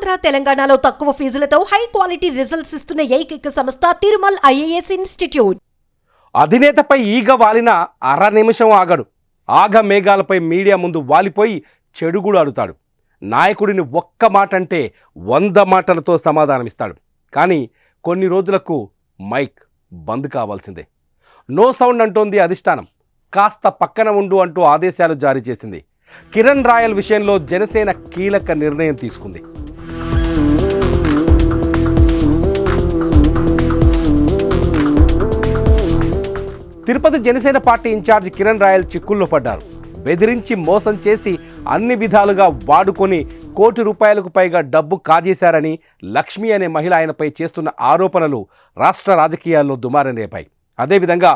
ఆంధ్ర తెలంగాణలో తక్కువ ఫీజులతో high quality results ఇస్తున్న ఏకైక సంస్థ తిరుమల్ ఐఏఎస్ ఇన్స్టిట్యూట్. అధినేతపై ఈగ వాలిన అర నిమిషం ఆగడు. ఆగ మేఘాలపై మీడియా ముందు వాలిపోయి చెడుగుడు ఆడుతాడు. నాయకుడిని ఒక్క మాట అంటే 100 మాటలతో సమాధానమిస్తాడు. కానీ కొన్ని రోజులకు మైక్ బంద్ కావాల్సిందే. నో సౌండ్ అంటోంది అధిష్టానం. కాస్త పక్కన ఉండు అంటూ ఆదేశాలు జారీ చేసింది. కిరణ్ రాయల్ విషయంలో జనసేన కీలక నిర్ణయం తీసుకుంది. తిరుపతి జనసేన పార్టీ ఇన్ఛార్జ్ కిరణ్ రాయల్ చిక్కుల్లో పడ్డారు. బెదిరించి మోసం చేసి అన్ని విధాలుగా వాడుకొని ₹1 కోటి పైగా డబ్బు కాజేశారని లక్ష్మి అనే మహిళ ఆయనపై చేస్తున్న ఆరోపణలు రాష్ట్ర రాజకీయాల్లో దుమారం రేపాయి. అదేవిధంగా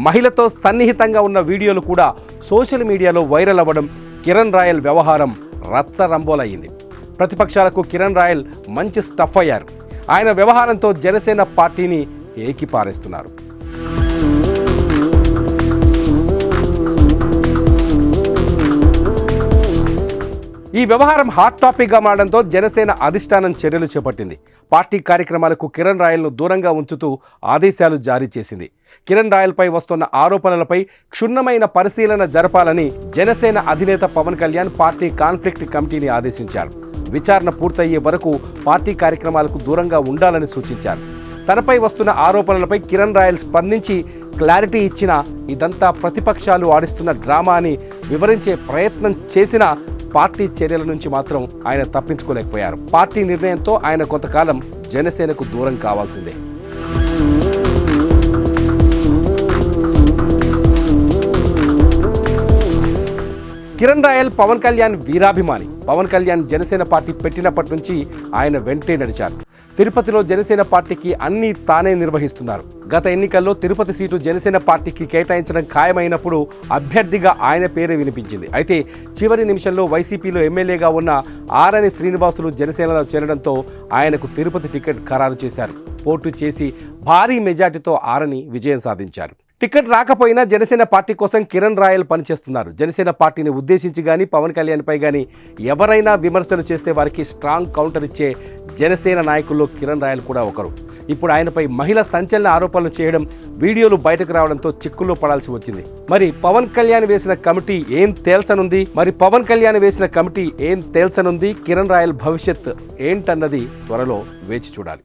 మహిళతో సన్నిహితంగా ఉన్న వీడియోలు కూడా సోషల్ మీడియాలో వైరల్ అవ్వడం కిరణ్ రాయల్ వ్యవహారం రచ్చరంబోలయ్యింది. ప్రతిపక్షాలకు కిరణ్ రాయల్ మంచి స్టఫ్ అయ్యారు. ఆయన వ్యవహారంతో జనసేన పార్టీని ఏకిపారేస్తున్నారు. ఈ వ్యవహారం హాట్ టాపిక్గా మారడంతో జనసేన అధిష్టానం చర్యలు చేపట్టింది. పార్టీ కార్యక్రమాలకు కిరణ్ రాయల్ను దూరంగా ఉంచుతూ ఆదేశాలు జారీ చేసింది. కిరణ్ రాయల్పై వస్తున్న ఆరోపణలపై క్షుణ్ణమైన పరిశీలన జరపాలని జనసేన అధినేత పవన్ కళ్యాణ్ పార్టీ కాన్ఫ్లిక్ట్ కమిటీని ఆదేశించారు. విచారణ పూర్తయ్యే వరకు పార్టీ కార్యక్రమాలకు దూరంగా ఉండాలని సూచించారు. తనపై వస్తున్న ఆరోపణలపై కిరణ్ రాయల్ స్పందించి క్లారిటీ ఇచ్చినా ఇదంతా ప్రతిపక్షాలు ఆడిస్తున్న డ్రామా అని వివరించే ప్రయత్నం చేసినా పార్టీ చర్యల నుంచి మాత్రం ఆయన తప్పించుకోలేకపోయారు. పార్టీ నిర్ణయంతో ఆయన కొంతకాలం జనసేనకు దూరం కావాల్సిందే. కిరణ్ రాయల్ పవన్ కళ్యాణ్ వీరాభిమాని. పవన్ కళ్యాణ్ జనసేన పార్టీ పెట్టినప్పటి నుంచి ఆయన వెంటే నడిచారు. తిరుపతిలో జనసేన పార్టీకి అన్నీ తానే నిర్వహిస్తున్నారు. గత ఎన్నికల్లో తిరుపతి సీటు జనసేన పార్టీకి కేటాయించడం ఖాయమైనప్పుడు అభ్యర్థిగా ఆయన పేరే వినిపించింది. అయితే చివరి నిమిషంలో వైసీపీలో ఎమ్మెల్యేగా ఉన్న ఆరణి శ్రీనివాసులు జనసేనలో చేరడంతో ఆయనకు తిరుపతి టికెట్ ఖరారు చేశారు. పోటీ చేసి భారీ మెజార్టీతో ఆరణి విజయం సాధించారు. టికెట్ రాకపోయినా జనసేన పార్టీ కోసం కిరణ్ రాయల్ పనిచేస్తున్నారు. జనసేన పార్టీని ఉద్దేశించి కానీ పవన్ కళ్యాణ్పై కానీ ఎవరైనా విమర్శలు చేస్తే వారికి స్ట్రాంగ్ కౌంటర్ ఇచ్చే జనసేన నాయకుల్లో కిరణ్ రాయల్ కూడా ఒకరు. ఇప్పుడు ఆయనపై మహిళ సంచలన ఆరోపణలు చేయడం, వీడియోలు బయటకు రావడంతో చిక్కుల్లో పడాల్సి వచ్చింది. మరి పవన్ కళ్యాణ్ వేసిన కమిటీ ఏం తేల్చనుంది? కిరణ్ రాయల్ భవిష్యత్ ఏంటన్నది త్వరలో వేచి చూడాలి.